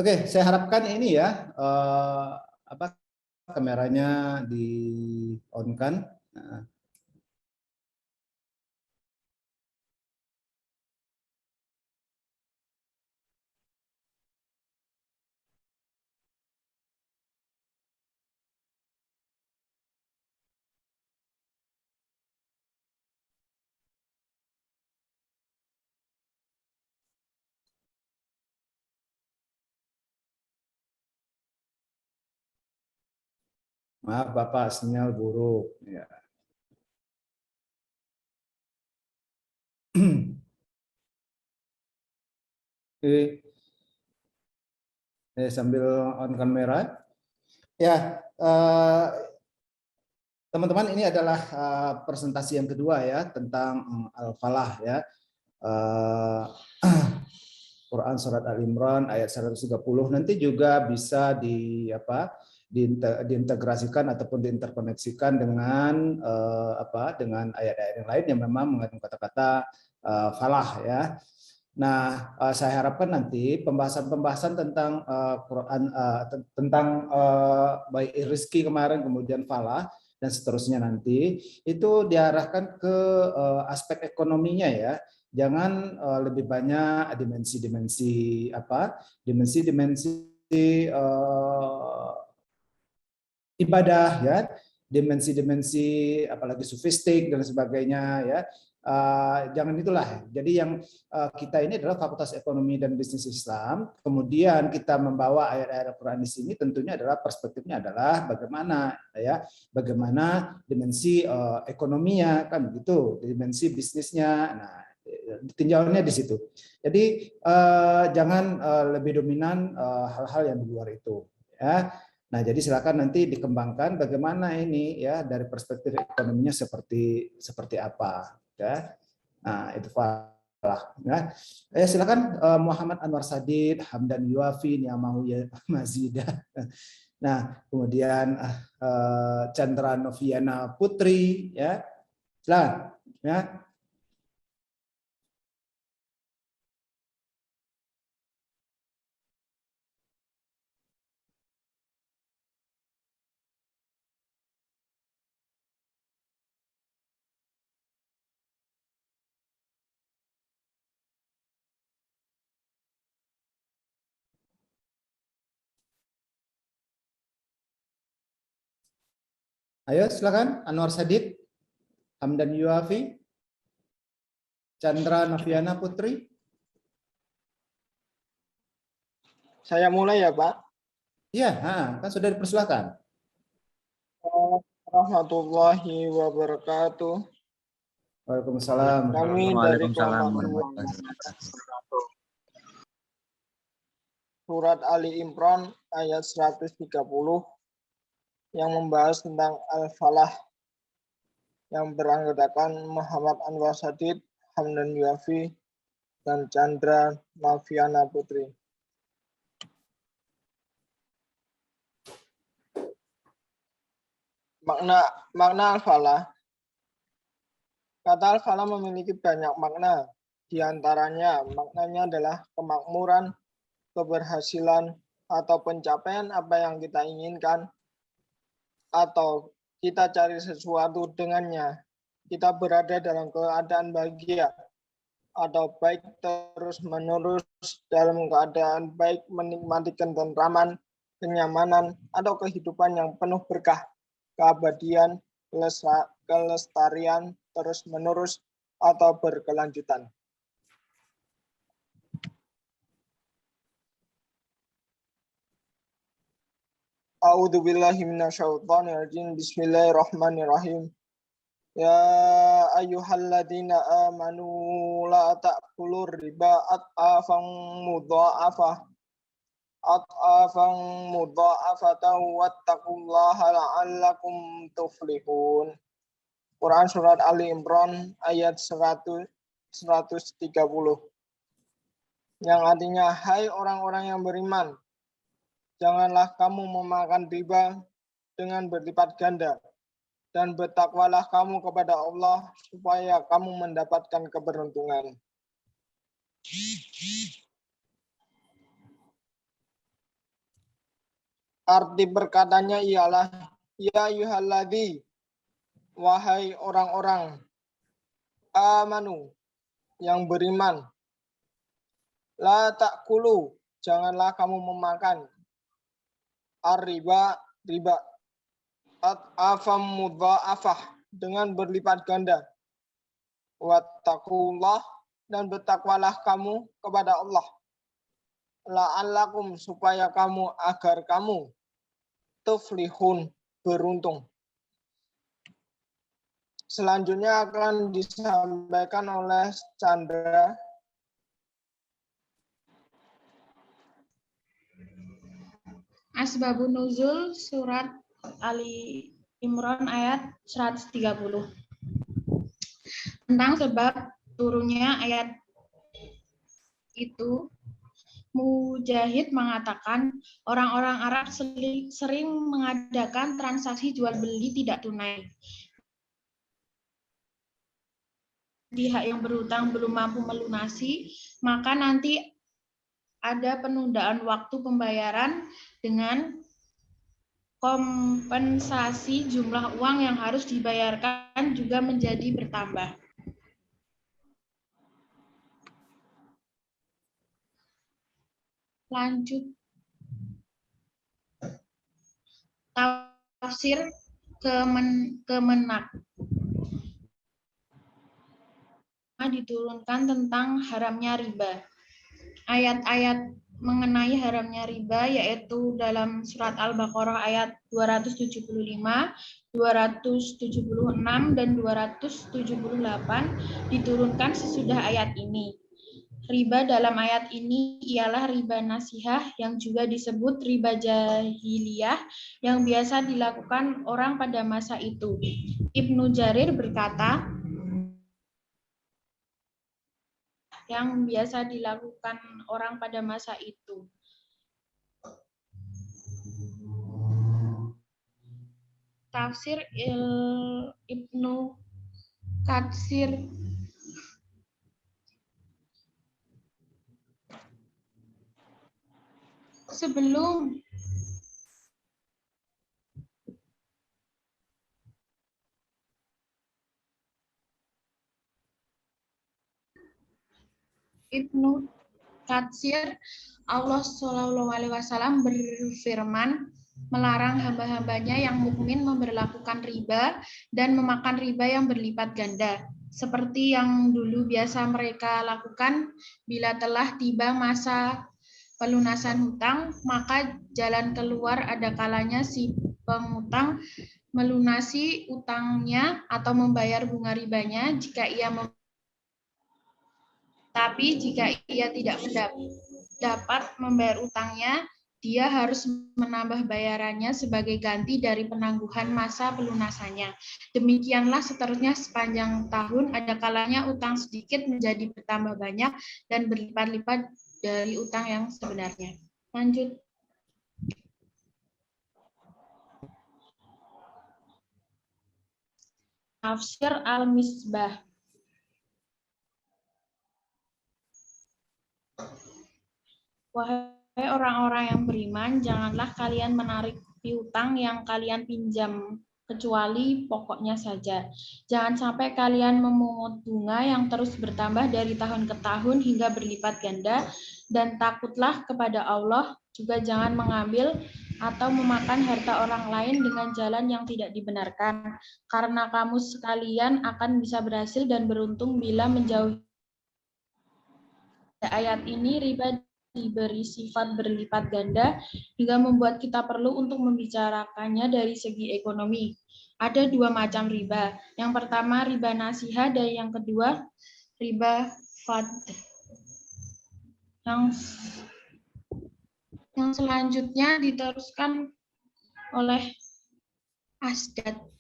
Oke, saya harapkan ini ya apa kameranya di on kan. Nah, maaf Bapak, sinyal buruk. Ya. Oke, sambil on kamera. Ya, teman-teman, ini adalah presentasi yang kedua ya tentang Al-Falah ya. Eh, Quran surat Al-Imran ayat 130 nanti juga bisa diintegrasikan ataupun diinterkoneksikan dengan dengan ayat-ayat yang lain yang memang mengandung kata-kata falah ya. Nah, saya harapkan nanti pembahasan-pembahasan tentang Quran tentang baik rizki kemarin kemudian falah dan seterusnya nanti itu diarahkan ke aspek ekonominya ya. Jangan lebih banyak dimensi-dimensi ibadah ya, dimensi-dimensi apalagi sofistik dan sebagainya ya. Jangan itulah. Jadi yang kita ini adalah Fakultas Ekonomi dan Bisnis Islam. Kemudian kita membawa ayat-ayat Al-Quran di sini tentunya adalah perspektifnya adalah bagaimana dimensi ekonominya kan begitu, dimensi bisnisnya. Nah, tinjauannya di situ. Jadi jangan lebih dominan hal-hal yang di luar itu ya. Nah, jadi silakan nanti dikembangkan bagaimana ini ya dari perspektif ekonominya seperti apa ya. Nah, itu Falah ya. Silakan Muhammad Anwar Sadid, Hamdan Yuafi, Niamahu Mazida. Nah, kemudian Chandra Noviana Putri ya. Silakan ya. Ayo silakan Anwar Sadid, Hamdan Yuafi, Chandra Noviana Putri. Saya mulai ya, Pak. Iya, kan sudah dipersilakan. Warahmatullahi wabarakatuh. Waalaikumsalam. Kami dari kelompok Surat Ali Imran ayat 130 yang membahas tentang Al-Falah yang beranggotakan Muhammad Anwar Sadid, Hamdan Yuafi, dan Chandra Noviana Putri. Makna Al-Falah. Kata Al-Falah memiliki banyak makna. Di antaranya, maknanya adalah kemakmuran, keberhasilan, atau pencapaian apa yang kita inginkan, atau kita cari sesuatu dengannya. Kita berada dalam keadaan bahagia, atau baik terus-menerus dalam keadaan baik menikmati ketentraman, kenyamanan, atau kehidupan yang penuh berkah, keabadian, kelestarian, terus-menerus, atau berkelanjutan. A'udzu billahi minasyaitonir rajim. Bismillahirrahmanirrahim. Ya ayyuhalladzina amanu la ta'kulur riba at'afan mudha'afatan wattaqullaha la'allakum tuflihun. Quran surat Ali Imran ayat 130. Yang artinya, hai orang-orang yang beriman, janganlah kamu memakan riba dengan berlipat ganda, dan bertakwalah kamu kepada Allah supaya kamu mendapatkan keberuntungan. Arti perkataannya ialah, ya ayyuhalladzi, wahai orang-orang, amanu, yang beriman, la ta'kulu, janganlah kamu memakan, ar-riba, riba, afam mudha'afah, dengan berlipat ganda, wattaqullah, dan bertakwalah kamu kepada Allah, la'allakum, supaya kamu, agar kamu, tuflihun, beruntung. Selanjutnya akan disampaikan oleh Chandra. Asbabun nuzul surat Ali Imran ayat 130. Tentang sebab turunnya ayat itu, Mujahid mengatakan orang-orang Arab sering mengadakan transaksi jual beli tidak tunai. Pihak yang berhutang belum mampu melunasi, maka nanti ada penundaan waktu pembayaran dengan kompensasi jumlah uang yang harus dibayarkan juga menjadi bertambah. Lanjut. Tafsir Kemenak. Diturunkan tentang haramnya riba. Ayat-ayat mengenai haramnya riba yaitu dalam surat Al-Baqarah ayat 275, 276, dan 278 diturunkan sesudah ayat ini. Riba dalam ayat ini ialah riba nasihah yang juga disebut riba jahiliyah yang biasa dilakukan orang pada masa itu. Ibnu Jarir berkata, yang biasa dilakukan orang pada masa itu. Tafsir Ibnu Katsir. Sebelum Ibnu Katsir, Allah Shallallahu Alaihi Wasallam berfirman melarang hamba-hambanya yang mukmin memberlakukan riba dan memakan riba yang berlipat ganda, seperti yang dulu biasa mereka lakukan. Bila telah tiba masa pelunasan hutang, maka jalan keluar ada kalanya si pengutang melunasi utangnya atau membayar bunga ribanya jika ia tapi jika ia tidak dapat membayar utangnya, dia harus menambah bayarannya sebagai ganti dari penangguhan masa pelunasannya. Demikianlah seterusnya sepanjang tahun, ada kalanya utang sedikit menjadi bertambah banyak dan berlipat-lipat dari utang yang sebenarnya. Lanjut. Tafsir Al-Misbah. Wahai orang-orang yang beriman, janganlah kalian menarik piutang yang kalian pinjam kecuali pokoknya saja. Jangan sampai kalian memungut bunga yang terus bertambah dari tahun ke tahun hingga berlipat ganda, dan takutlah kepada Allah. Juga jangan mengambil atau memakan harta orang lain dengan jalan yang tidak dibenarkan, karena kamu sekalian akan bisa berhasil dan beruntung bila menjauhi ayat ini. Riba diberi sifat berlipat ganda hingga membuat kita perlu untuk membicarakannya dari segi ekonomi. Ada dua macam riba. Yang pertama riba nasiha dan yang kedua riba fad. Yang selanjutnya diteruskan oleh Asdad.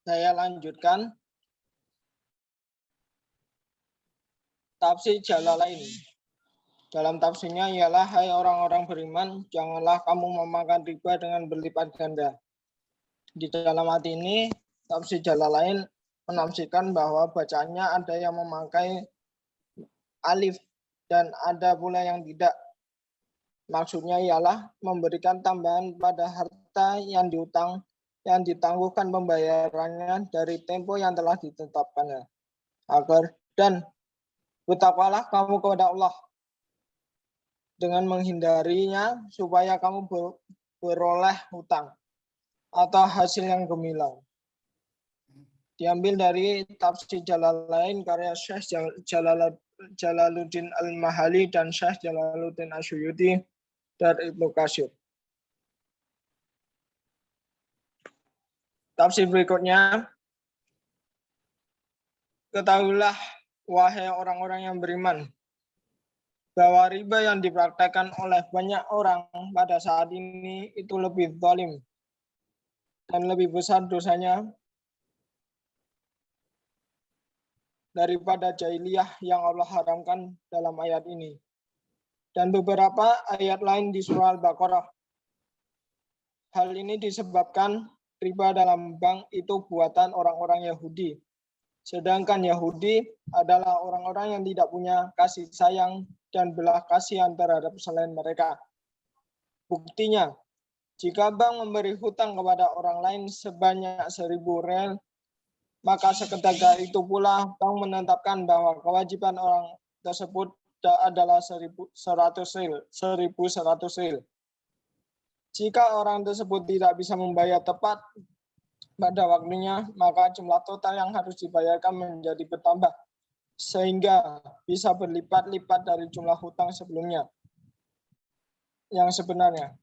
Saya lanjutkan tafsir Jalalain. Dalam tafsirnya ialah, hai orang-orang beriman, janganlah kamu memakan riba dengan berlipat ganda. Di dalam ayat ini, tafsir Jalalain menafsirkan bahwa bacaannya ada yang memakai alif dan ada pula yang tidak. Maksudnya ialah memberikan tambahan pada harta yang diutang yang ditangguhkan pembayarannya dari tempo yang telah ditetapkannya. Dan bertakwalah kamu kepada Allah dengan menghindarinya supaya kamu beroleh hutang atau hasil yang gemilang. Diambil dari tafsir Jalalain karya Syekh Jalaluddin Al-Mahali dan Syekh Jalaluddin Asyuyuti dari Ibnu Katsir. Tafsir berikutnya, ketahuilah wahai orang-orang yang beriman, bahwa riba yang dipraktekkan oleh banyak orang pada saat ini itu lebih zalim dan lebih besar dosanya daripada jahiliyah yang Allah haramkan dalam ayat ini. Dan beberapa ayat lain di surah Al-Baqarah. Hal ini disebabkan riba dalam bank itu buatan orang-orang Yahudi. Sedangkan Yahudi adalah orang-orang yang tidak punya kasih sayang dan belas kasihan terhadap selain mereka. Buktinya, jika bank memberi hutang kepada orang lain sebanyak 1.000 riyal, maka seketika itu pula bank menetapkan bahwa kewajiban orang tersebut adalah 1.100 riyal. Jika orang tersebut tidak bisa membayar tepat pada waktunya, maka jumlah total yang harus dibayarkan menjadi bertambah, sehingga bisa berlipat-lipat dari jumlah hutang sebelumnya yang sebenarnya.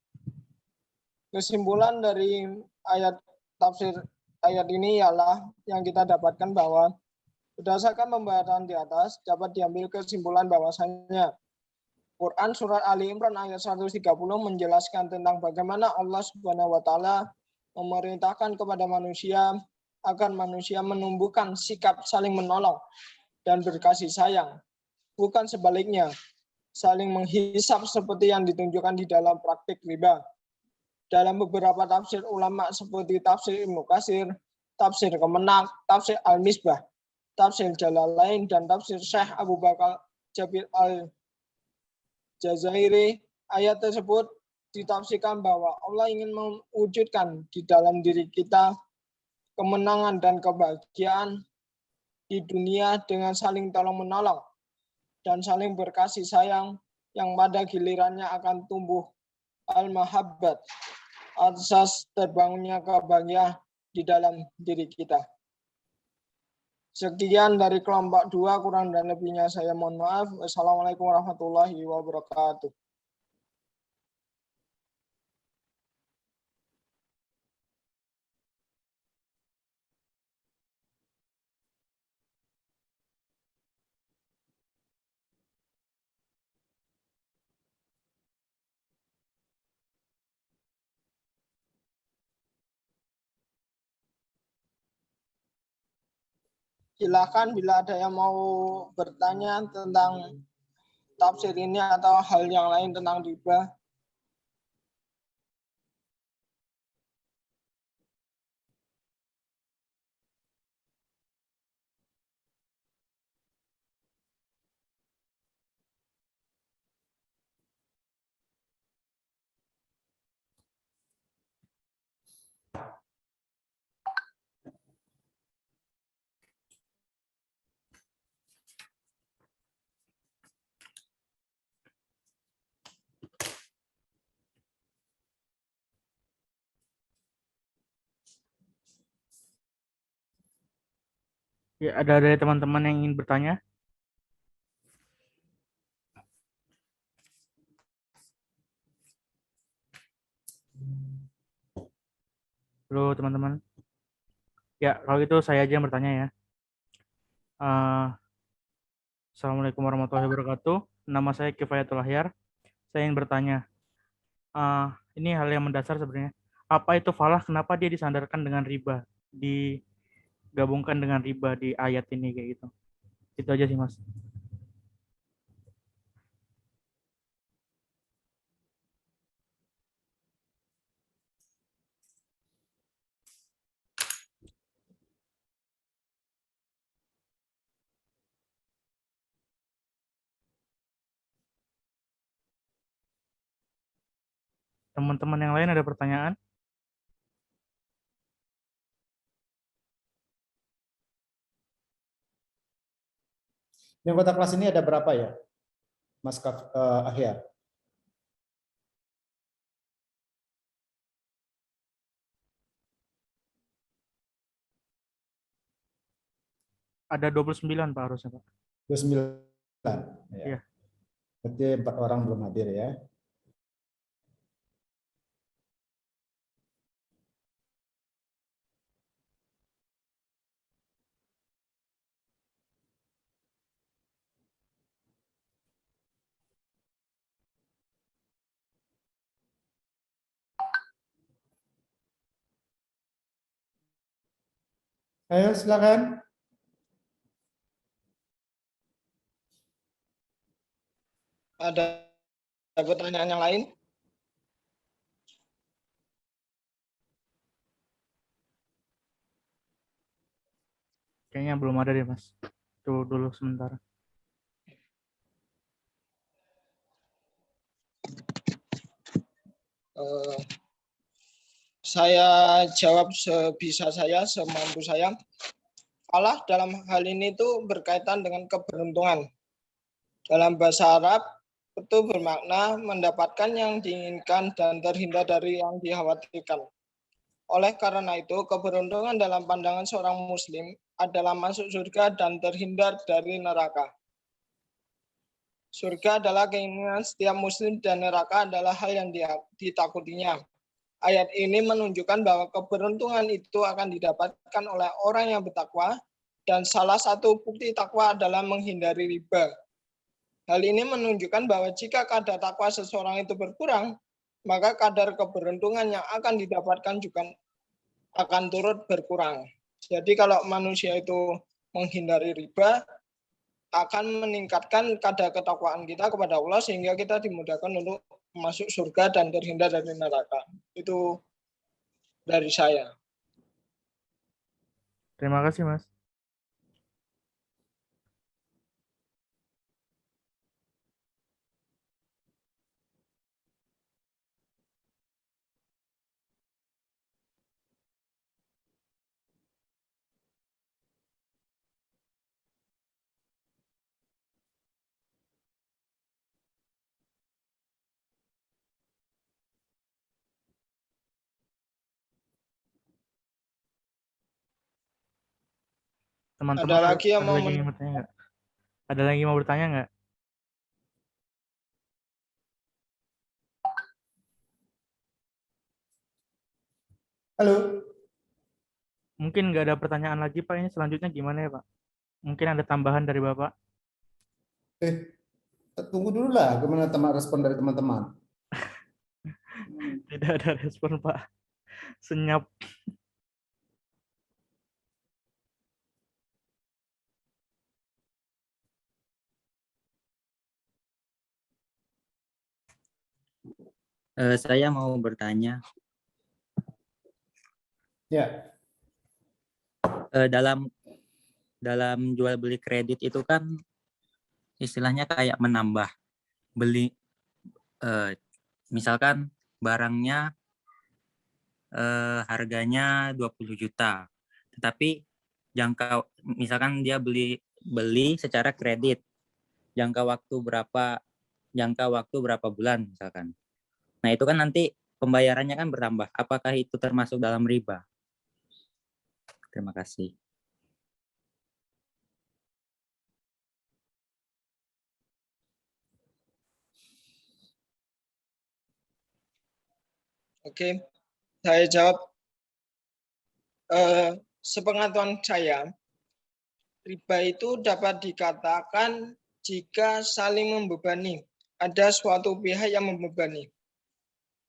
Kesimpulan dari tafsir ayat ini ialah yang kita dapatkan bahwa berdasarkan pembahasan di atas dapat diambil kesimpulan bahwasanya Quran surat Ali Imran ayat 130 menjelaskan tentang bagaimana Allah Subhanahu wa taala memerintahkan kepada manusia agar manusia menumbuhkan sikap saling menolong dan berkasih sayang, bukan sebaliknya, saling menghisap seperti yang ditunjukkan di dalam praktik riba. Dalam beberapa tafsir ulama seperti tafsir Ibnu Katsir, tafsir Kemenak, tafsir Al-Misbah, tafsir Jalalain, dan tafsir Syekh Abu Bakar Jabir Al-Jazairi, ayat tersebut ditafsirkan bahwa Allah ingin mewujudkan di dalam diri kita kemenangan dan kebahagiaan di dunia dengan saling tolong-menolong dan saling berkasih sayang yang pada gilirannya akan tumbuh al-mahabbat, asas terbangunnya kebahagiaan di dalam diri kita. Sekian dari kelompok 2, kurang dan lebihnya saya mohon maaf. Wassalamualaikum warahmatullahi wabarakatuh. Silakan bila ada yang mau bertanya tentang tafsir ini atau hal yang lain tentang riba. Ya, ada dari teman-teman yang ingin bertanya? Halo teman-teman. Ya, kalau gitu saya aja yang bertanya ya. Assalamualaikum warahmatullahi wabarakatuh. Nama saya Kifayatul Ahyar. Saya ingin bertanya. Ini hal yang mendasar sebenarnya. Apa itu falah? Kenapa dia disandarkan dengan riba? Di gabungkan dengan riba di ayat ini kayak gitu. Itu aja sih Mas. Teman-teman yang lain ada pertanyaan? Yang anggota kelas ini ada berapa ya, Mas Ahyar? Ada 29 Pak harusnya Pak. 29. Ya. Iya. Berarti 4 orang belum hadir ya. Ayo silakan. Ada pertanyaan yang lain? Kayaknya belum ada deh Mas. Tuh dulu sementara. Saya jawab sebisa saya, semampu saya. Allah dalam hal ini itu berkaitan dengan keberuntungan. Dalam bahasa Arab itu bermakna mendapatkan yang diinginkan dan terhindar dari yang dikhawatirkan. Oleh karena itu, keberuntungan dalam pandangan seorang muslim adalah masuk surga dan terhindar dari neraka. Surga adalah keinginan setiap muslim dan neraka adalah hal yang ditakutinya. Ayat ini menunjukkan bahwa keberuntungan itu akan didapatkan oleh orang yang bertakwa, dan salah satu bukti takwa adalah menghindari riba. Hal ini menunjukkan bahwa jika kadar takwa seseorang itu berkurang, maka kadar keberuntungan yang akan didapatkan juga akan turut berkurang. Jadi kalau manusia itu menghindari riba, akan meningkatkan kadar ketakwaan kita kepada Allah sehingga kita dimudahkan untuk masuk surga dan terhindar dari neraka. Itu dari saya. Terima kasih Mas. Teman-teman Ada lagi yang ada mau lagi yang mau bertanya nggak? Ada lagi yang mau bertanya nggak? Halo. Mungkin nggak ada pertanyaan lagi Pak. Ini selanjutnya gimana ya Pak? Mungkin ada tambahan dari Bapak? Tunggu dulu lah gimana respon dari teman-teman. Tidak ada respon Pak. Senyap. Saya mau bertanya, Ya. dalam jual beli kredit itu kan istilahnya kayak menambah beli, misalkan barangnya harganya 20 juta, tetapi misalkan dia beli secara kredit, jangka waktu berapa bulan misalkan. Nah itu kan nanti pembayarannya kan bertambah. Apakah itu termasuk dalam riba? Terima kasih. Oke, saya jawab. Sepengetahuan saya, riba itu dapat dikatakan jika saling membebani. Ada suatu pihak yang membebani.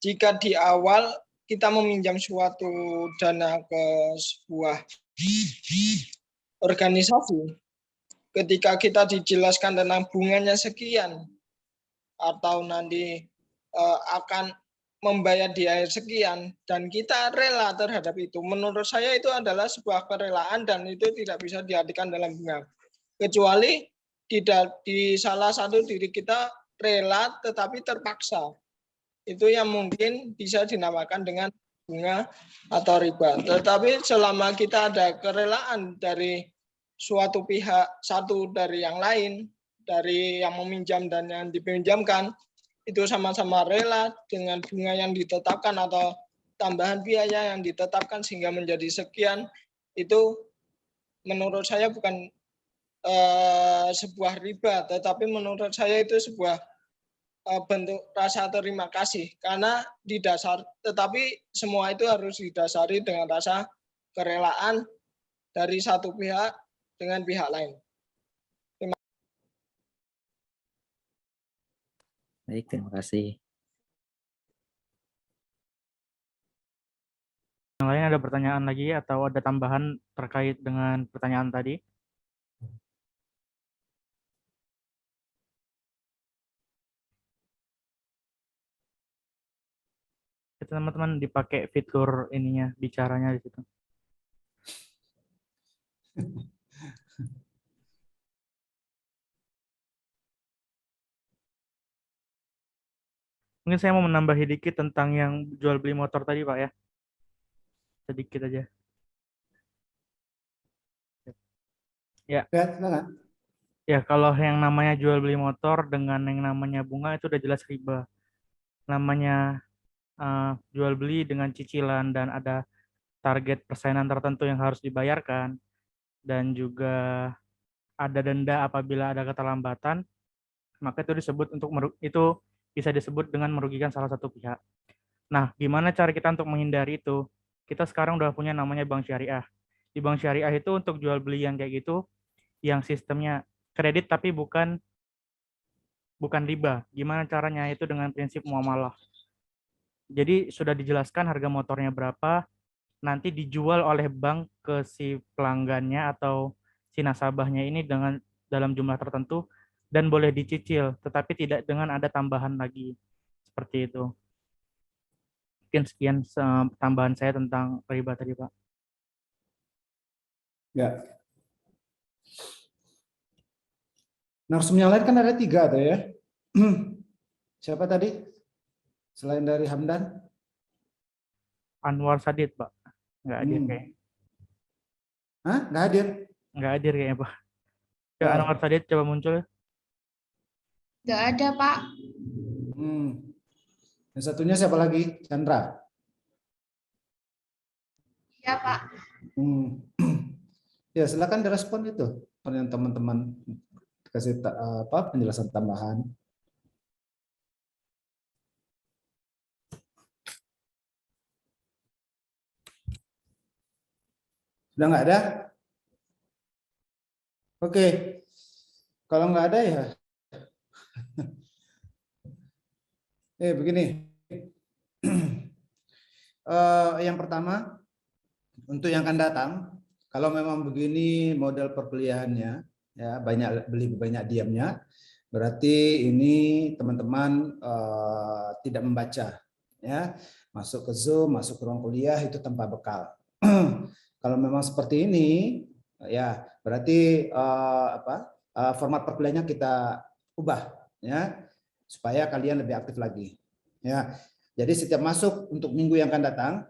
Jika di awal kita meminjam suatu dana ke sebuah organisasi, ketika kita dijelaskan tentang bunganya sekian atau nanti akan membayar di akhir sekian dan kita rela terhadap itu, menurut saya itu adalah sebuah kerelaan dan itu tidak bisa diartikan dalam bunga, kecuali di salah satu diri kita rela tetapi terpaksa, itu yang mungkin bisa dinamakan dengan bunga atau riba. Tetapi selama kita ada kerelaan dari suatu pihak satu dari yang lain, dari yang meminjam dan yang dipinjamkan, itu sama-sama rela dengan bunga yang ditetapkan atau tambahan biaya yang ditetapkan sehingga menjadi sekian, itu menurut saya bukan sebuah riba, tetapi menurut saya itu sebuah bentuk rasa terima kasih karena tetapi semua itu harus didasari dengan rasa kerelaan dari satu pihak dengan pihak lain. Baik, terima kasih. Yang lain ada pertanyaan lagi atau ada tambahan terkait dengan pertanyaan tadi? Teman-teman dipakai fitur ininya, bicaranya di situ. Mungkin saya mau menambahi dikit tentang yang jual beli motor tadi, Pak ya. Sedikit aja. Ya. Ya, kalau yang namanya jual beli motor dengan yang namanya bunga itu udah jelas riba. Namanya jual beli dengan cicilan dan ada target persenan tertentu yang harus dibayarkan dan juga ada denda apabila ada keterlambatan, maka itu bisa disebut dengan merugikan salah satu pihak. Nah, gimana cara kita untuk menghindari itu? Kita sekarang udah punya namanya bank syariah. Di bank syariah itu untuk jual beli yang kayak gitu, yang sistemnya kredit tapi bukan riba. Gimana caranya? Itu dengan prinsip muamalah. Jadi sudah dijelaskan harga motornya berapa, nanti dijual oleh bank ke si pelanggannya atau si nasabahnya ini dalam jumlah tertentu dan boleh dicicil, tetapi tidak dengan ada tambahan lagi. Seperti itu. Mungkin sekian tambahan saya tentang riba tadi, Pak. Ya. Narsum yang lain kan ada 3 tuh ya. Siapa tadi? Selain dari Hamdan? Anwar Sadid, Pak. Nggak hadir kayaknya. Hah? Nggak hadir? Nggak hadir kayaknya, Pak. Ya, Anwar Sadid coba muncul. Nggak ada, Pak. Yang satunya siapa lagi? Chandra? Iya, Pak. Ya, silakan direspon itu. Pertanyaan teman-teman kasih penjelasan tambahan. Sudah nggak ada? Oke. Kalau nggak ada ya. Begini. Yang pertama, untuk yang akan datang, kalau memang begini model perkuliahannya, ya banyak beli banyak diamnya, berarti ini teman-teman tidak membaca, ya masuk ke Zoom, masuk ke ruang kuliah itu tanpa bekal. Kalau memang seperti ini, ya berarti format perkuliahannya kita ubah, ya supaya kalian lebih aktif lagi. Ya, jadi setiap masuk untuk minggu yang akan datang,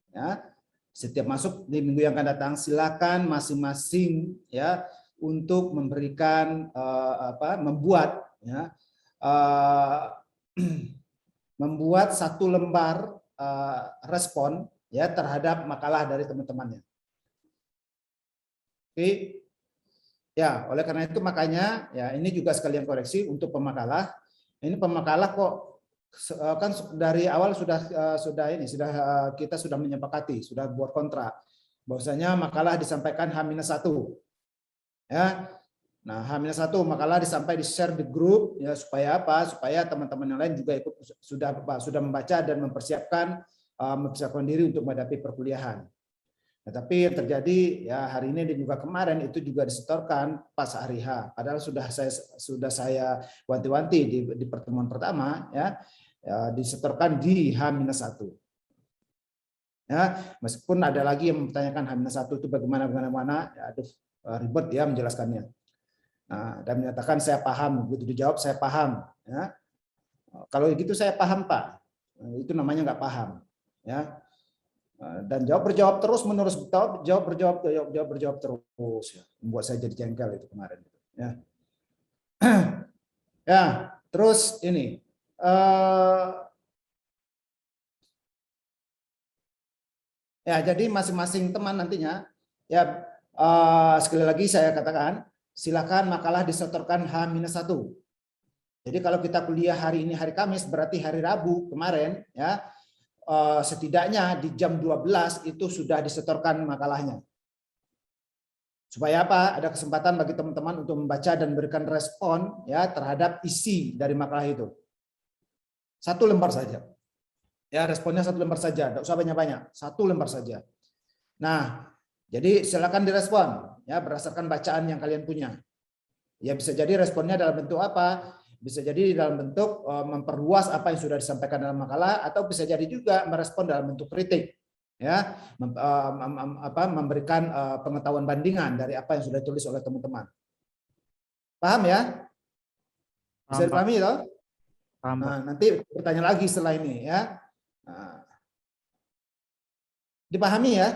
ya setiap masuk di minggu yang akan datang, silakan masing-masing ya untuk memberikan membuat ya membuat 1 lembar respon ya terhadap makalah dari teman-temannya. Oke. Ya, oleh karena itu makanya ya ini juga sekalian koreksi untuk pemakalah. Ini pemakalah kok kan dari awal kita sudah menyepakati, sudah buat kontrak bahwasanya makalah disampaikan H-1 ya. Nah, H-1 makalah di share di grup ya supaya apa? Supaya teman-teman yang lain juga ikut sudah membaca dan mempersiapkan diri untuk menghadapi perkuliahan. Nah, tapi yang terjadi ya hari ini dan juga kemarin itu juga disetorkan pas hari H. Padahal sudah saya wanti-wanti di pertemuan pertama ya, disetorkan di H-1. Ya, meskipun ada lagi yang mempertanyakan H-1 itu bagaimana, ya, aduh ribet ya menjelaskannya. Nah, dan menyatakan saya paham, begitu dijawab saya paham. Ya. Kalau gitu saya paham Pak, itu namanya nggak paham. Ya. Dan jawab terus menerus, jawab berjawab terus, ya. Membuat saya jadi jengkel itu kemarin. Ya, ya terus ini. Ya, jadi masing-masing teman nantinya, ya sekali lagi saya katakan, silakan makalah disetorkan H-1. Jadi kalau kita kuliah hari ini hari Kamis, berarti hari Rabu kemarin, ya setidaknya di jam 12 itu sudah disetorkan makalahnya. Supaya apa? Ada kesempatan bagi teman-teman untuk membaca dan memberikan respon ya terhadap isi dari makalah itu. 1 lembar saja. Ya, responnya 1 lembar saja, tidak usah banyak-banyak, 1 lembar saja. Nah, jadi silakan direspon ya berdasarkan bacaan yang kalian punya. Ya bisa jadi responnya dalam bentuk apa? Bisa jadi dalam bentuk memperluas apa yang sudah disampaikan dalam makalah, atau bisa jadi juga merespon dalam bentuk kritik, ya, memberikan pengetahuan bandingan dari apa yang sudah ditulis oleh teman-teman. Paham ya? Bisa dipahami toh? Nah, nanti bertanya lagi setelah ini ya. Nah, dipahami ya?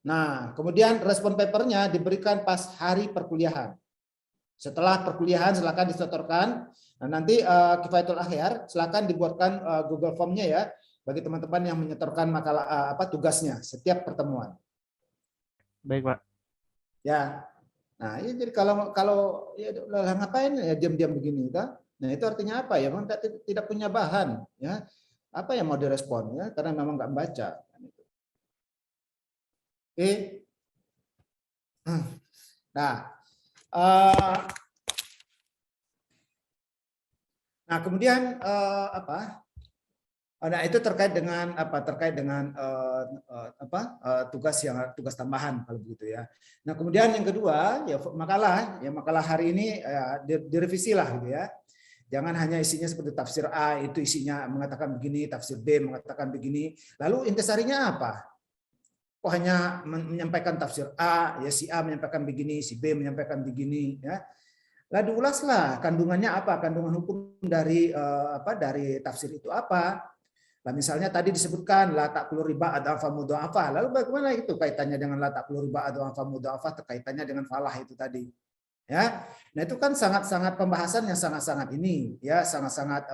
Nah, kemudian respon papernya diberikan pas hari perkuliahan. Setelah perkuliahan silakan disetorkan. Nah, nanti Kifayatul Akhyar silakan dibuatkan Google Form-nya ya bagi teman-teman yang menyetorkan makalah tugasnya setiap pertemuan. Baik, Pak. Ya. Nah, ya, jadi kalau ya ngapain ya diam-diam begini kan? Nah, itu artinya apa ya? Memang tidak punya bahan ya. Apa yang mau direspon ya? Karena memang nggak membaca. Oke. Nah, nah kemudian apa? Nah itu terkait dengan apa? Terkait dengan tugas tambahan kalau begitu ya. Nah kemudian yang kedua ya makalah hari ini ya, direvisi lah gitu ya. Jangan hanya isinya seperti tafsir A itu isinya mengatakan begini, tafsir B mengatakan begini. Lalu intisarinya apa? Kok hanya menyampaikan tafsir A, ya si A menyampaikan begini, si B menyampaikan begini ya. Lah diulaslah kandungannya apa? Kandungan hukum dari dari tafsir itu apa? Nah, misalnya tadi disebutkan la ta'kulu riba adhafa mudha'afah. Lalu bagaimana itu kaitannya dengan la ta'kulu riba adhafa mudha'afah, kaitannya dengan falah itu tadi? Ya. Nah, itu kan sangat-sangat pembahasan yang sangat-sangat ini ya, sangat-sangat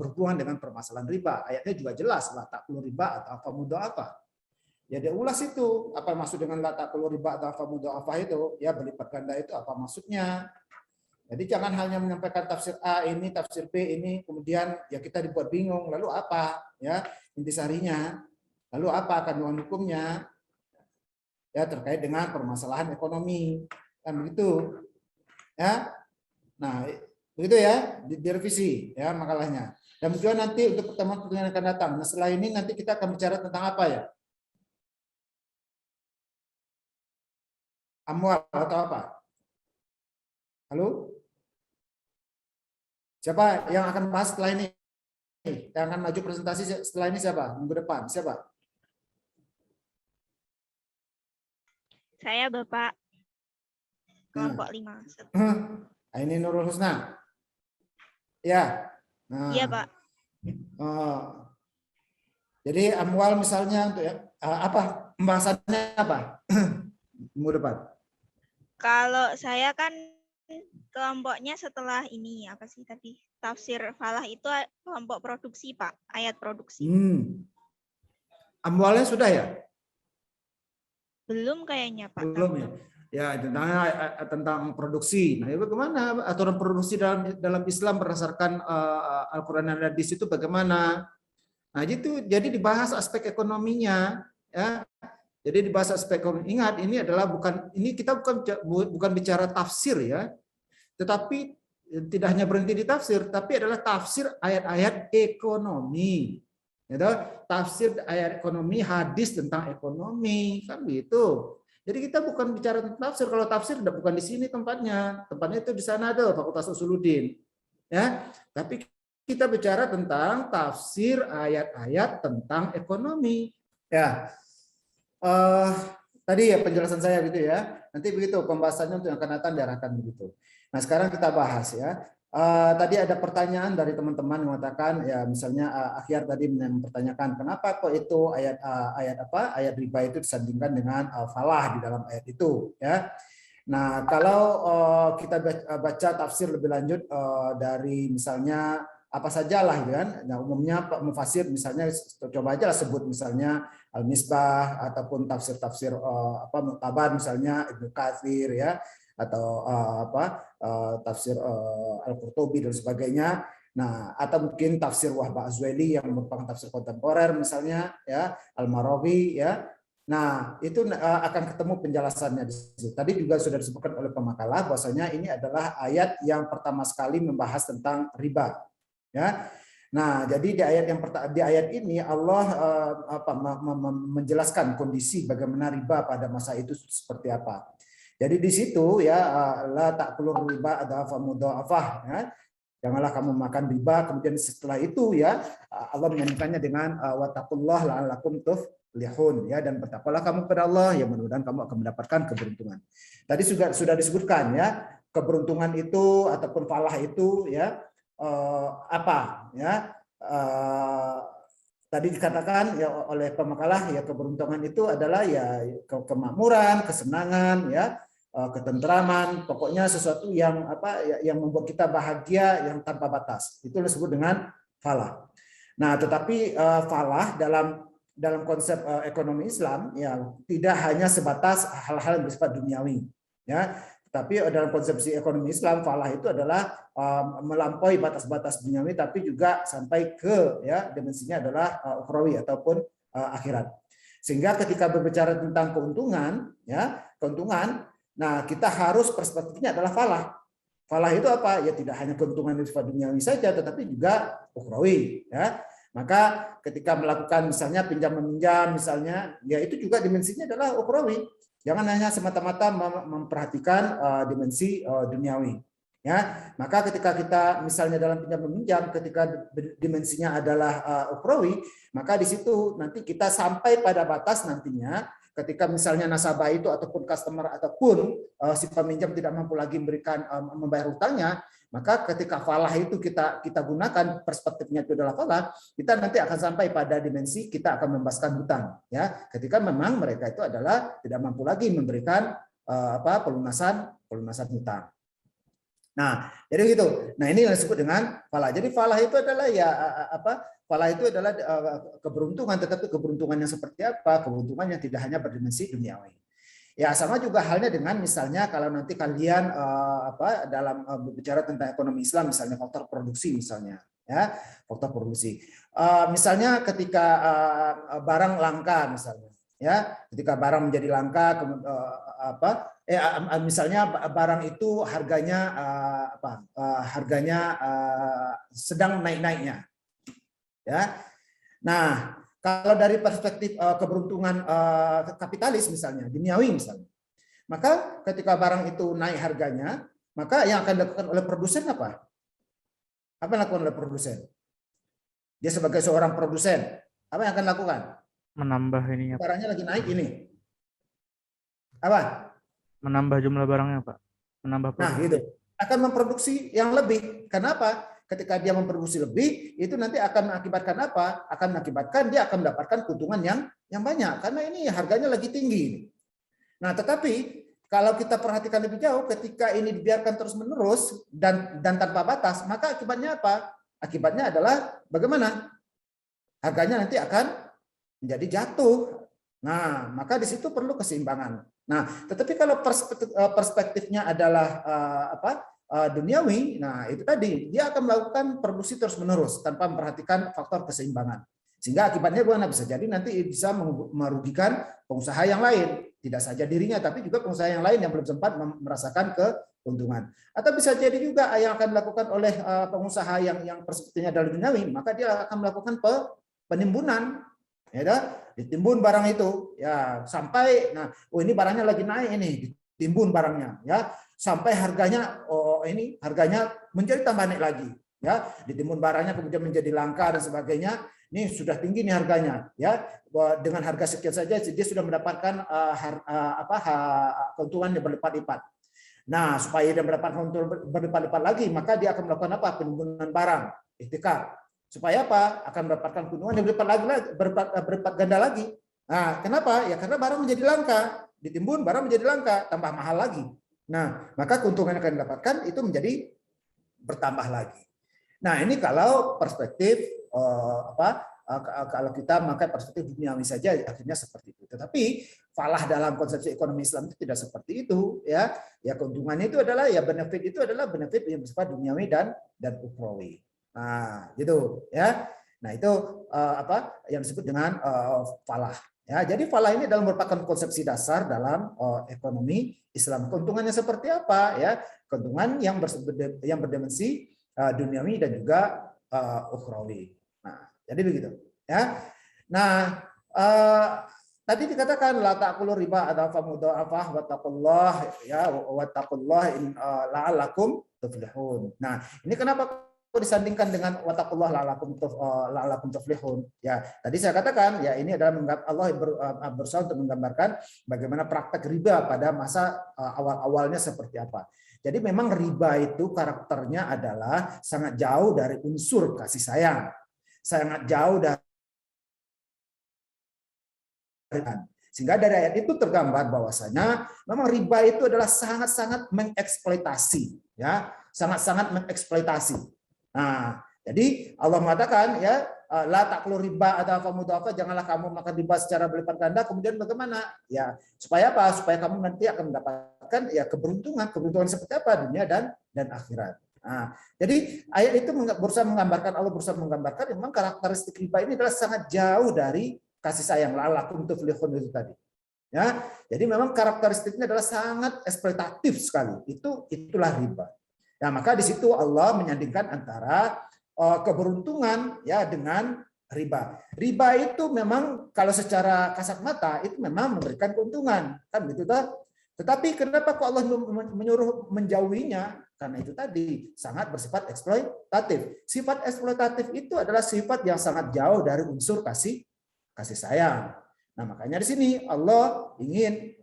berhubungan dengan permasalahan riba. Ayatnya juga jelas la ta'kulu riba adhafa mudha'afah. Ya dia ulas itu apa maksud dengan la ta'kulu riba adhafa mudha'afah itu? Ya berlipat ganda itu apa maksudnya? Jadi jangan hanya menyampaikan tafsir A ini, tafsir B ini, kemudian ya kita dibuat bingung. Lalu apa ya intisarinya? Lalu apa kandungan hukumnya? Ya terkait dengan permasalahan ekonomi kan begitu. Ya. Nah, begitu ya direvisi ya makalahnya. Dan juga nanti untuk pertemuan-pertemuan yang akan datang. Nah, setelah ini nanti kita akan bicara tentang apa ya? Amwal atau apa? Halo? Siapa yang akan bahas setelah ini? Yang akan maju presentasi setelah ini siapa? Minggu depan, siapa? Saya Bapak. Kelompok 5. Ini Nurul Husna. Ya. Nah. Iya, Pak. Jadi amwal misalnya untuk apa? Pembahasannya apa? Minggu depan. Kalau saya kan kelompoknya setelah ini apa sih tadi tafsir falah itu kelompok produksi Pak, ayat produksi. Amwalnya sudah ya? Belum kayaknya Pak. Belum ya. Ya tentang produksi. Nah bagaimana aturan produksi dalam Islam berdasarkan Al-Quran dan Hadis itu bagaimana? Nah itu jadi dibahas aspek ekonominya ya. Jadi dibahas aspek ekonomi. Ingat ini adalah kita bukan bicara tafsir ya. Tetapi tidak hanya berhenti di tafsir, tapi adalah tafsir ayat-ayat ekonomi. gitu. Tafsir ayat ekonomi, hadis tentang ekonomi, kan gitu. Jadi kita bukan bicara tentang tafsir. Kalau tafsir bukan di sini tempatnya. Tempatnya itu di sana ada Fakultas Usuluddin. Ya, tapi kita bicara tentang tafsir ayat-ayat tentang ekonomi. Ya, tadi ya penjelasan saya gitu ya. Nanti begitu pembahasannya untuk yang akan datang diarahkan begitu. Nah, sekarang kita bahas ya. Tadi ada pertanyaan dari teman-teman mengatakan ya, misalnya Akhyar tadi mempertanyakan kenapa kok itu ayat riba itu disandingkan dengan falah di dalam ayat itu ya. Nah, kalau kita baca tafsir lebih lanjut dari misalnya apa sajalah gitu kan. Nah, umumnya Pak Mufasir misalnya coba aja lah sebut misalnya Al-Misbah ataupun tafsir-tafsir Mu'tabar misalnya Ibnu Katsir ya, atau tafsir Al-Qurtubi dan sebagainya. Nah, atau mungkin tafsir Wahbah Az-Zuhaili yang merupakan tafsir kontemporer misalnya ya, Al-Marawi ya. Nah, itu akan ketemu penjelasannya di situ. Tadi juga sudah disebutkan oleh pemakalah bahwasanya ini adalah ayat yang pertama sekali membahas tentang riba. Ya. Nah, jadi di ayat ini Allah menjelaskan kondisi bagaimana riba pada masa itu seperti apa. Jadi di situ ya la ta'kulur riba adhafan mudha'afah ya. Janganlah kamu makan riba, kemudian setelah itu ya Allah menyanyikannya dengan wattaqullah la'allakum tuflihun ya, dan bertakwalah kamu kepada Allah ya, mudah-mudahan kamu akan mendapatkan keberuntungan. Tadi sudah disebutkan ya, keberuntungan itu ataupun falah itu ya apa ya, tadi dikatakan ya oleh pemakalah ya, keberuntungan itu adalah ya kemakmuran, kesenangan ya, ketentraman, pokoknya sesuatu yang yang membuat kita bahagia yang tanpa batas. Itu disebut dengan falah. Nah, tetapi falah dalam konsep ekonomi Islam ya tidak hanya sebatas hal-hal yang bersifat duniawi ya. Tapi dalam konsepsi ekonomi Islam, falah itu adalah melampaui batas-batas duniawi, tapi juga sampai ke ya dimensinya adalah ukhrawi ataupun akhirat. Sehingga ketika berbicara tentang keuntungan, ya keuntungan, nah kita harus perspektifnya adalah falah. Falah itu apa? Ya tidak hanya keuntungan yang sifat duniawi saja, tetapi juga ukhrawi. Ya. Maka ketika melakukan misalnya pinjam meminjam misalnya, ya itu juga dimensinya adalah ukhrawi. Jangan hanya semata-mata memperhatikan dimensi duniawi. Ya, maka ketika kita misalnya dalam pinjam meminjam, ketika dimensinya adalah ukhrawi, maka di situ nanti kita sampai pada batas nantinya ketika misalnya nasabah itu ataupun customer ataupun si peminjam tidak mampu lagi membayar hutangnya, maka ketika falah itu kita gunakan, perspektifnya itu adalah falah, kita nanti akan sampai pada dimensi kita akan membebaskan hutang ya, ketika memang mereka itu adalah tidak mampu lagi memberikan pelunasan hutang. Nah, jadi gitu. Nah, ini yang disebut dengan falah. Jadi falah itu adalah ya falah itu adalah keberuntungan, tetapi keberuntungan yang seperti apa? Keberuntungan yang tidak hanya berdimensi duniawi. Ya, sama juga halnya dengan misalnya kalau nanti kalian dalam berbicara tentang ekonomi Islam, misalnya faktor produksi misalnya, ya faktor produksi. Misalnya ketika barang langka misalnya, ya ketika barang menjadi langka, misalnya barang itu harganya sedang naik-naiknya, ya. Nah, kalau dari perspektif keberuntungan kapitalis misalnya, duniawi misalnya, maka ketika barang itu naik harganya, maka yang akan dilakukan oleh produsen apa? Apa yang dilakukan oleh produsen? Dia sebagai seorang produsen, apa yang akan dilakukan? Menambah ininya. Barangnya lagi naik ini. Apa? Menambah jumlah barangnya, Pak. Menambah produksi. Nah, gitu. Akan memproduksi yang lebih. Kenapa? Ketika dia memproduksi lebih, itu nanti akan mengakibatkan apa? Akan mengakibatkan dia akan mendapatkan keuntungan yang banyak. Karena ini harganya lagi tinggi. Nah, tetapi kalau kita perhatikan lebih jauh, ketika ini dibiarkan terus-menerus dan tanpa batas, maka akibatnya apa? Akibatnya adalah bagaimana? Harganya nanti akan menjadi jatuh. Nah, maka di situ perlu keseimbangan. Nah, tetapi kalau perspektifnya adalah duniawi, nah itu tadi dia akan melakukan produksi terus-menerus tanpa memperhatikan faktor keseimbangan. Sehingga akibatnya bisa jadi nanti bisa merugikan pengusaha yang lain, tidak saja dirinya tapi juga pengusaha yang lain yang belum sempat merasakan keuntungan. Atau bisa jadi juga yang akan dilakukan oleh pengusaha yang perspektifnya adalah duniawi, maka dia akan melakukan penimbunan, ya dah, ditimbun barang itu, ya sampai, nah, oh ini barangnya lagi naik ini, ditimbun barangnya, ya sampai harganya, oh ini harganya menjadi tambah naik lagi, ya ditimbun barangnya kemudian menjadi langka dan sebagainya. Ini sudah tinggi nih harganya, ya dengan harga sekian saja dia sudah mendapatkan keuntungan yang berlipat-lipat. Nah, supaya dia mendapatkan keuntungan berlipat-lipat lagi, maka dia akan melakukan apa? Penimbunan barang, ihtikar. Supaya apa? Akan mendapatkan keuntungan yang berlipat ganda lagi. Nah, kenapa? Ya karena barang menjadi langka, ditimbun barang menjadi langka, tambah mahal lagi. Nah, maka keuntungan yang akan didapatkan itu menjadi bertambah lagi. Nah, ini kalau perspektif kalau kita memakai perspektif duniawi saja akhirnya seperti itu. Tetapi falah dalam konsepsi ekonomi Islam itu tidak seperti itu, ya. Ya keuntungannya itu adalah ya benefit itu adalah benefit yang bersifat duniawi dan ukhrawi. Nah, gitu, ya. Nah, itu yang disebut dengan falah. Ya, jadi falah ini adalah merupakan konsepsi dasar dalam ekonomi Islam. Keuntungannya seperti apa? Ya, keuntungan yang berdimensi duniawi dan juga ukhrawi. Nah, jadi begitu, ya. Nah, tadi dikatakan la ta'kulu riba adhafa mudha'afah wattaqullah, ya, wattaqullah la'allakum tuflihun. Nah, ini kenapa disandingkan dengan wattaqullah la'allakum tuflihun? Ya, tadi saya katakan ya ini adalah Allah berusaha untuk menggambarkan bagaimana praktek riba pada masa awal-awalnya seperti apa. Jadi memang riba itu karakternya adalah sangat jauh dari unsur kasih sayang. Sangat jauh dari, sehingga dari ayat itu tergambar bahwasanya memang riba itu adalah sangat-sangat mengeksploitasi, ya, sangat-sangat mengeksploitasi. Nah, jadi Allah mengatakan ya la ta'kulu riba adhafa mudha'afa, janganlah kamu makan riba secara berlipat ganda. Kemudian bagaimana? Ya, supaya apa? Supaya kamu nanti akan mendapatkan ya keberuntungan seperti apa dunia dan akhirat. Nah, jadi ayat itu berusaha menggambarkan, Allah berusaha menggambarkan memang karakteristik riba ini adalah sangat jauh dari kasih sayang, la'allakum tuflihun itu tadi. Ya, jadi memang karakteristiknya adalah sangat eksploitatif sekali. Itulah riba. Nah, maka di situ Allah menyandingkan antara keberuntungan ya dengan riba. Riba itu memang kalau secara kasat mata itu memang memberikan keuntungan, kan gitu toh. Tetapi kenapa kok Allah menyuruh menjauhinya? Karena itu tadi sangat bersifat eksploitatif. Sifat eksploitatif itu adalah sifat yang sangat jauh dari unsur kasih sayang. Nah, makanya di sini Allah ingin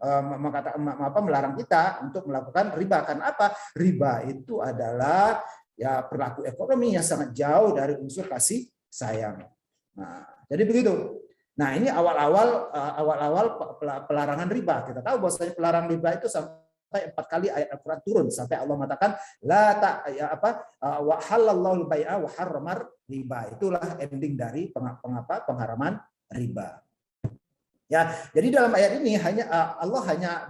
melarang kita untuk melakukan riba. Karena apa? Riba itu adalah ya perilaku ekonomi yang sangat jauh dari unsur kasih sayang. Nah, jadi begitu. Nah, ini awal-awal pelarangan riba. Kita tahu bahwasanya pelarangan riba itu sampai 4 kali ayat Al-Qur'an turun sampai Allah mengatakan wa halallahu al-bai'a wa harramar riba. Itulah ending dari pengharaman riba. Ya, jadi dalam ayat ini Allah hanya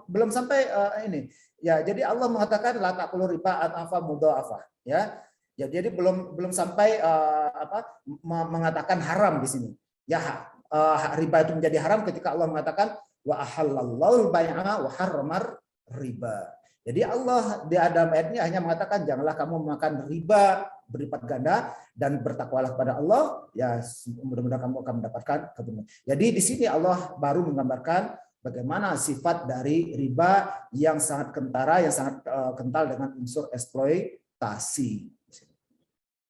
belum sampai ini. Ya, jadi Allah mengatakan la ta'kulu riba adhafa mudha'afah, ya. Ya, jadi belum sampai mengatakan haram di sini. Ya, riba itu menjadi haram ketika Allah mengatakan wa ahallallahu al-bai'a wa harramar riba. Jadi Allah di dalam ayat ini hanya mengatakan janganlah kamu makan riba berlipat ganda dan bertakwalah kepada Allah, ya mudah-mudahan kamu akan mendapatkan kebenaran. Jadi di sini Allah baru menggambarkan bagaimana sifat dari riba yang sangat kentara, yang sangat kental dengan unsur eksploitasi.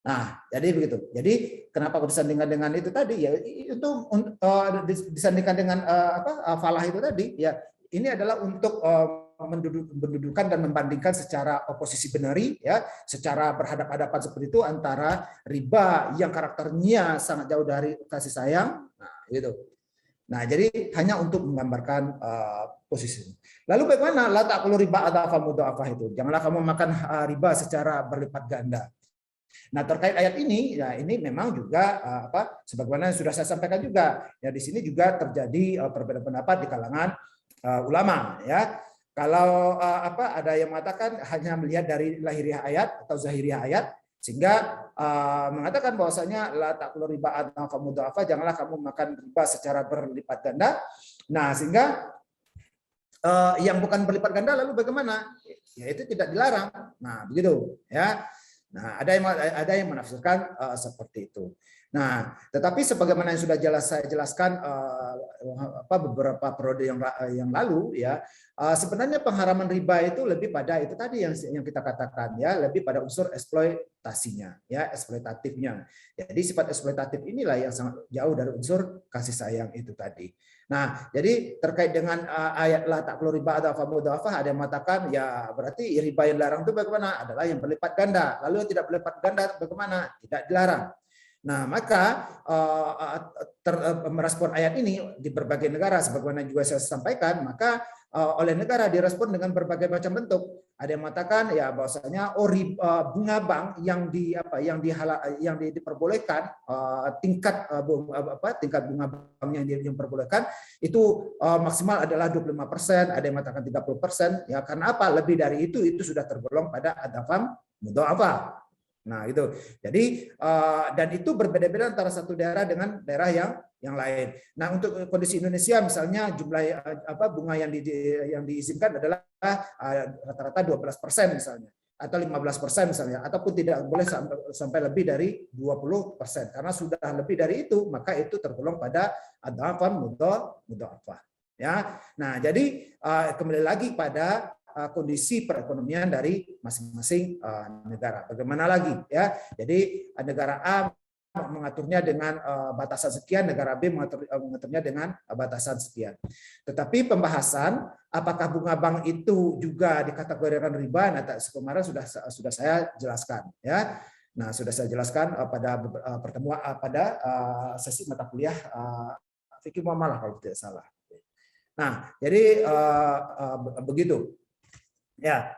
Nah, jadi begitu. Jadi kenapa disandingkan dengan itu tadi? Ya itu disandingkan dengan falah itu tadi. Ya ini adalah untuk mendudukan dan membandingkan secara oposisi beneri, ya, secara berhadapan-hadapan seperti itu antara riba yang karakternya sangat jauh dari kasih sayang. Nah, gitu. Nah, jadi hanya untuk menggambarkan posisi. Lalu bagaimana la ta'kulu riba adhafa mudha'afah itu? Janganlah kamu makan riba secara berlipat ganda. Nah, terkait ayat ini, ya ini memang juga sebagaimana sudah saya sampaikan juga, ya di sini juga terjadi perbedaan pendapat di kalangan ulama, ya. Kalau ada yang mengatakan hanya melihat dari lahiriah ayat atau zahiriah ayat, sehingga mengatakan bahwasanya la ta'kulu riba adhafa mudha'afah, janganlah kamu makan riba secara berlipat ganda. Nah, sehingga yang bukan berlipat ganda lalu bagaimana? Ya itu tidak dilarang. Nah, begitu, ya. Nah, ada yang menafsirkan seperti itu. Nah, tetapi sebagaimana yang sudah saya jelaskan beberapa periode yang lalu ya, sebenarnya pengharaman riba itu lebih pada itu tadi yang kita katakan ya, lebih pada unsur eksploitasinya ya, eksploitatifnya. Jadi sifat eksploitatif inilah yang sangat jauh dari unsur kasih sayang itu tadi. Nah, jadi terkait dengan ayat la ta'kulu riba adhafan mudha'afah, ada yang mengatakan ya berarti riba yang dilarang itu bagaimana? Adalah yang berlipat ganda. Lalu yang tidak berlipat ganda bagaimana? Tidak dilarang. Nah, maka merespon ayat ini di berbagai negara, sebagaimana juga saya sampaikan, maka oleh negara direspon dengan berbagai macam bentuk. Ada yang mengatakan ya bahwasanya bunga bank yang diperbolehkan, tingkat bunga bank yang diperbolehkan itu maksimal adalah 25%, ada yang mengatakan 30%. Ya karena apa? Lebih dari itu sudah tergolong pada adhafan mudha'afah. Nah, itu. Jadi dan itu berbeda-beda antara satu daerah dengan daerah yang lain. Nah, untuk kondisi Indonesia misalnya jumlah bunga yang diizinkan adalah rata-rata 12% misalnya, atau 15% misalnya, ataupun tidak boleh sampai lebih dari 20%. Karena sudah lebih dari itu, maka itu tergolong pada adhafan mudha'afah. Ya. Nah, jadi kembali lagi pada kondisi perekonomian dari masing-masing negara. Bagaimana lagi ya? Jadi negara A mengaturnya dengan batasan sekian, negara B mengaturnya dengan batasan sekian. Tetapi pembahasan apakah bunga bank itu juga dikategorikan riba, nah kemarin sudah saya jelaskan ya. Nah, sudah saya jelaskan pada pertemuan pada sesi mata kuliah fikih muamalah kalau tidak salah. Nah, jadi begitu. Ya,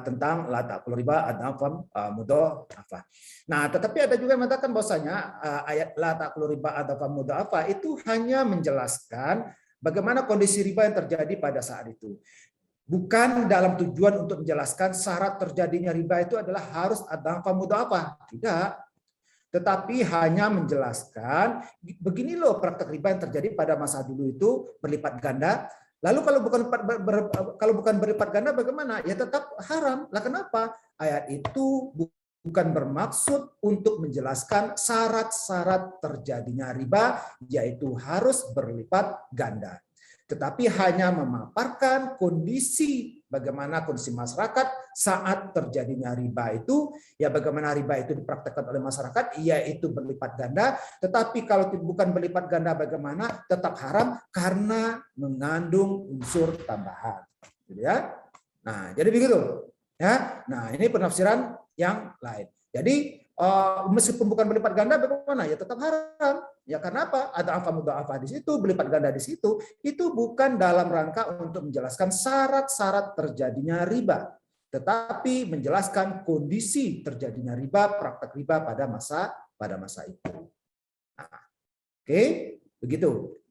tentang la ta'kulu riba adhafan mudha'afah. Nah, tetapi ada juga yang mengatakan bahwasanya ayat la ta'kulu riba adhafan mudha'afah itu hanya menjelaskan bagaimana kondisi riba yang terjadi pada saat itu. Bukan dalam tujuan untuk menjelaskan syarat terjadinya riba itu adalah harus adhafan mudha'afah. Tidak. Tetapi hanya menjelaskan begini loh praktek riba yang terjadi pada masa dulu itu berlipat ganda. Lalu kalau bukan berlipat ganda bagaimana? Ya tetap haram. Lah kenapa? Ayat itu bukan bermaksud untuk menjelaskan syarat-syarat terjadinya riba, yaitu harus berlipat ganda. Tetapi hanya memaparkan kondisi bagaimana kondisi masyarakat saat terjadinya riba itu, ya bagaimana riba itu dipraktekkan oleh masyarakat, yaitu berlipat ganda. Tetapi kalau bukan berlipat ganda bagaimana? Tetap haram karena mengandung unsur tambahan. Gitu ya. Nah, jadi begitu. Ya. Nah, ini penafsiran yang lain. Jadi meskipun bukan berlipat ganda bagaimana? Ya tetap haram. Ya karena apa? Ada adhafan mudha'afah di situ, berlipat ganda di situ, itu bukan dalam rangka untuk menjelaskan syarat-syarat terjadinya riba, tetapi menjelaskan kondisi terjadinya riba, praktek riba pada masa itu. Nah, oke, begitu.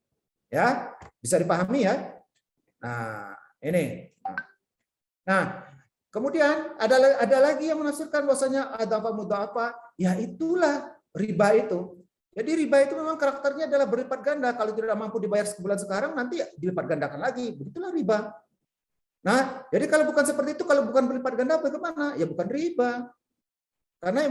Ya, bisa dipahami ya? Nah, ini. Nah, kemudian ada lagi yang menafsirkan bahwasanya adhafan mudha'afah, ya itulah riba itu. Jadi riba itu memang karakternya adalah berlipat ganda. Kalau tidak mampu dibayar sebulan sekarang, nanti dilipat gandakan lagi. Begitulah riba. Nah, jadi kalau bukan seperti itu, kalau bukan berlipat ganda bagaimana? Ya bukan riba. Karena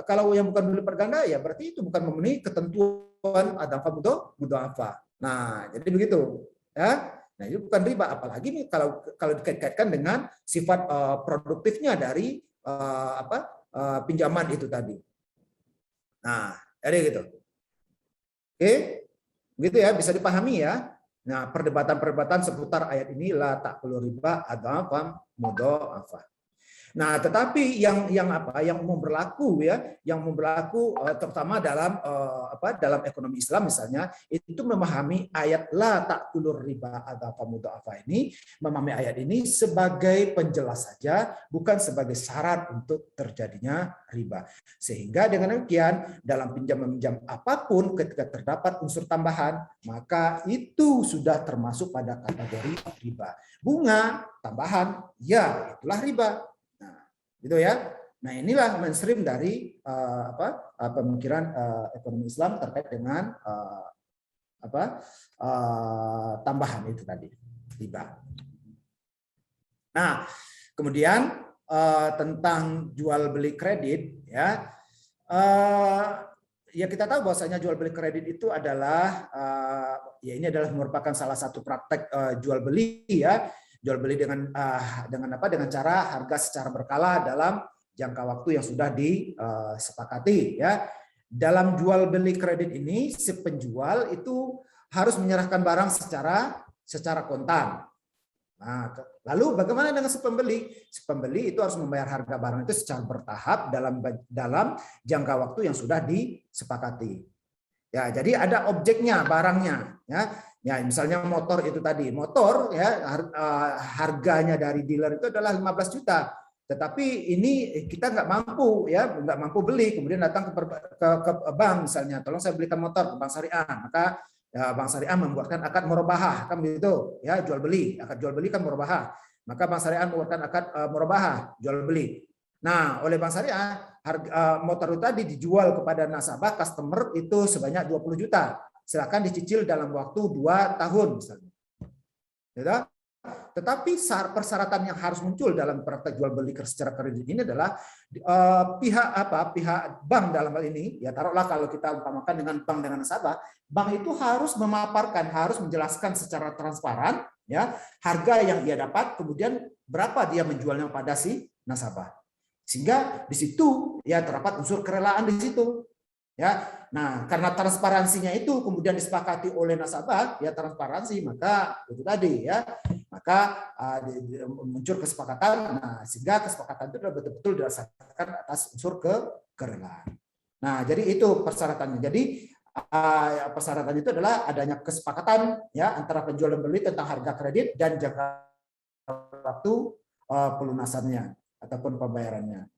kalau yang bukan berlipat ganda, ya berarti itu bukan memenuhi ketentuan adhafan mudha'afah. Nah, jadi begitu. Ya. Nah, itu bukan riba. Apalagi nih kalau dikaitkan dengan sifat produktifnya dari pinjaman itu tadi. Nah, jadi gitu. Oke, begitu ya, bisa dipahami ya. Nah, perdebatan-perdebatan seputar ayat ini la ta'kulu riba adhafan mudha'afah. Nah, tetapi yang umum berlaku ya, yang umum berlaku terutama dalam dalam ekonomi Islam misalnya, itu memahami ayat la ta'kulur riba adhafan mudha'afah ini, memahami ayat ini sebagai penjelas saja, bukan sebagai syarat untuk terjadinya riba. Sehingga dengan demikian dalam pinjam-meminjam apapun ketika terdapat unsur tambahan, maka itu sudah termasuk pada kategori riba. Bunga tambahan, ya itulah riba. Gitu ya. Nah, inilah mainstream dari pemikiran ekonomi Islam terkait dengan tambahan itu tadi, riba. Nah, kemudian tentang jual beli kredit ya. Ya kita tahu bahwasanya jual beli kredit itu adalah ya ini adalah merupakan salah satu praktek jual beli ya, jual beli dengan cara harga secara berkala dalam jangka waktu yang sudah disepakati ya. Dalam jual beli kredit ini si penjual itu harus menyerahkan barang secara kontan. Nah, lalu bagaimana dengan si pembeli? Si pembeli itu harus membayar harga barang itu secara bertahap dalam jangka waktu yang sudah disepakati. Ya, jadi ada objeknya, barangnya. Ya, misalnya motor itu tadi, motor ya harganya dari dealer itu adalah 15 juta. Tetapi ini kita nggak mampu beli, kemudian datang ke bank misalnya, tolong saya belikan motor ke Bank Syariah, maka ya, Bank Syariah membuatkan akad murabahah kan begitu ya, jual beli, akad jual beli kan murabahah, maka Bank Syariah membuatkan akad murabahah jual beli. Nah, oleh Bank Syariah harga motor itu tadi dijual kepada nasabah customer itu sebanyak 20 juta, silakan dicicil dalam waktu 2 tahun misalnya. Ya, tetapi persyaratan yang harus muncul dalam praktek jual beli secara kredit ini adalah pihak bank dalam hal ini, ya taruhlah kalau kita umpamakan dengan bank dengan nasabah, bank itu harus memaparkan, harus menjelaskan secara transparan ya harga yang dia dapat, kemudian berapa dia menjualnya pada si nasabah, sehingga di situ ya terdapat unsur kerelaan di situ. Ya, nah karena transparansinya itu kemudian disepakati oleh nasabah, ya transparansi, maka itu tadi ya, maka muncul kesepakatan. Nah, sehingga kesepakatan itu betul-betul didasarkan atas unsur kerelaan. Nah, jadi itu persyaratannya. Jadi persyaratan itu adalah adanya kesepakatan ya antara penjual dan pembeli tentang harga kredit dan jangka waktu pelunasannya ataupun pembayarannya.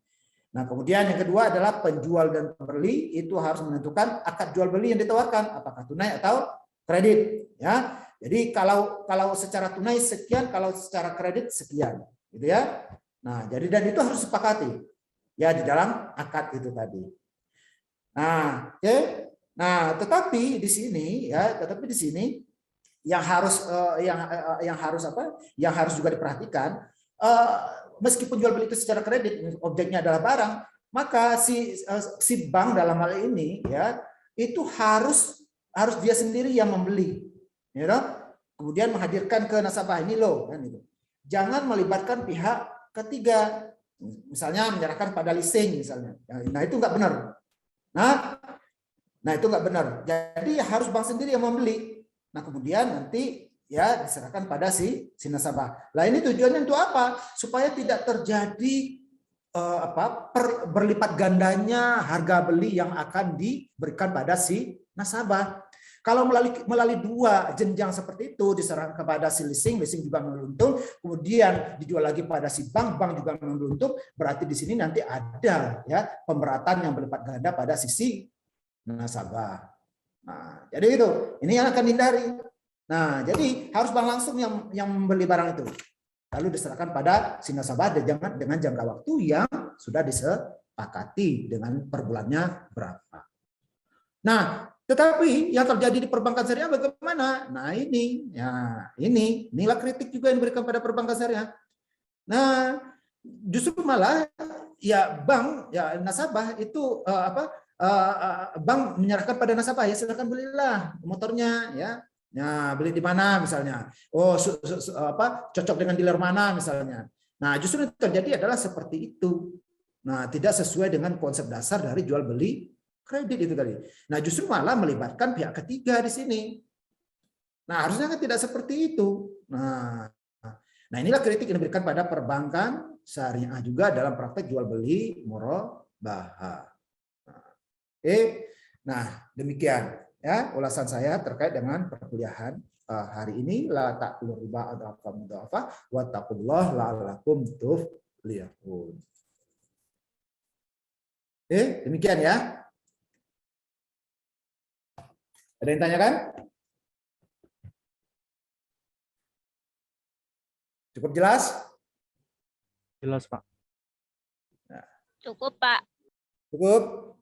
Nah, kemudian yang kedua adalah penjual dan pembeli itu harus menentukan akad jual beli yang ditawarkan, apakah tunai atau kredit, ya. Jadi kalau secara tunai sekian, kalau secara kredit sekian, gitu ya. Nah, jadi dan itu harus disepakati ya di dalam akad itu tadi. Nah, oke. Nah, tetapi di sini yang harus juga diperhatikan, meskipun jual beli itu secara kredit, objeknya adalah barang, maka si bank dalam hal ini ya itu harus dia sendiri yang membeli, ya, kemudian menghadirkan ke nasabah ini loh, kan itu. Jangan melibatkan pihak ketiga, misalnya menyerahkan pada leasing misalnya, nah itu nggak benar. Nah itu nggak benar. Jadi harus bank sendiri yang membeli. Nah kemudian nanti ya diserahkan pada si nasabah. Nah ini tujuannya untuk apa? Supaya tidak terjadi berlipat gandanya harga beli yang akan diberikan pada si nasabah. Kalau melalui dua jenjang seperti itu diserahkan kepada si leasing juga menguntung, kemudian dijual lagi pada si bank juga menguntung, berarti di sini nanti ada ya pemberatan yang berlipat ganda pada sisi nasabah. Nah, jadi itu ini yang akan dihindari. Nah, jadi harus bank langsung yang membeli barang itu. Lalu diserahkan pada si nasabah dengan jangka waktu yang sudah disepakati dengan per bulannya berapa. Nah, tetapi yang terjadi di perbankan syariah bagaimana? Nah, inilah kritik juga yang diberikan pada perbankan syariah. Nah, justru malah ya bank ya nasabah itu bank menyerahkan pada nasabah, ya silakan belilah motornya ya. Nah, beli di mana misalnya? Oh, cocok dengan dealer mana misalnya. Nah, justru yang terjadi adalah seperti itu. Nah, tidak sesuai dengan konsep dasar dari jual beli kredit itu tadi. Nah, justru malah melibatkan pihak ketiga di sini. Nah, harusnya kan tidak seperti itu. Nah, inilah kritik yang diberikan pada perbankan syariah juga dalam praktek jual beli murabahah. Nah, demikian ya ulasan saya terkait dengan perkuliahan hari ini. La ta'kulu riba adhafan mudhafah wa taqullaha la'allakum tuflihun. Demikian ya. Ada yang tanyakan? Cukup jelas? Jelas, Pak. Nah. Cukup, Pak. Cukup?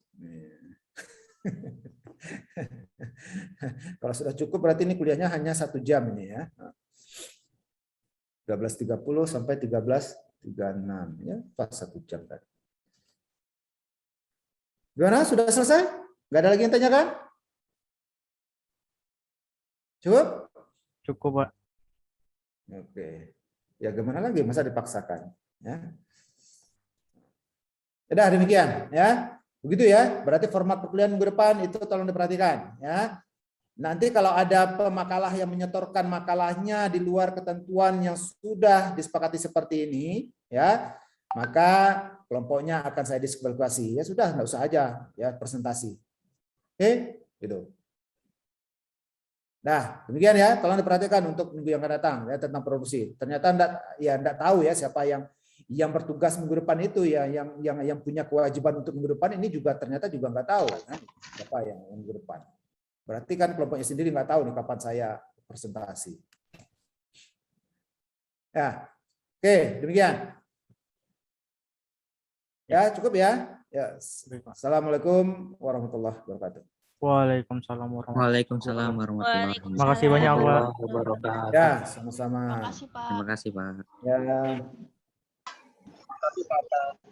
Kalau sudah cukup berarti ini kuliahnya hanya 1 jam ini ya. 13.30 sampai 13.36 ya, pas 1 jam tadi. Gimana? Sudah selesai? Nggak ada lagi yang tanyakan? Cukup? Cukup, Pak. Oke. Ya gimana lagi? Masa dipaksakan? Ya. Sudah demikian, ya. Begitu ya. Berarti format perkuliahan minggu depan itu tolong diperhatikan, ya. Nanti kalau ada pemakalah yang menyetorkan makalahnya di luar ketentuan yang sudah disepakati seperti ini, ya, maka kelompoknya akan saya diskualifikasi. Ya sudah, nggak usah aja ya presentasi. Oke, gitu. Nah, demikian ya, tolong diperhatikan untuk minggu yang akan datang ya tentang produksi. Ternyata enggak tahu ya siapa yang bertugas minggu depan itu ya, yang punya kewajiban untuk minggu depan ini juga ternyata juga nggak tahu kan siapa yang minggu depan. Berarti kan kelompoknya sendiri nggak tahu nih kapan saya presentasi. Ya, oke, demikian. Ya, cukup ya. Ya, assalamualaikum warahmatullahi wabarakatuh. Waalaikumsalam warahmatullahi Waalaikumsalam warahmatullahi wabarakatuh. Terima kasih banyak, Pak. Ya, sama-sama. Makasih, Pak. Terima kasih, Pak. Ya. Terima kasih, Pak.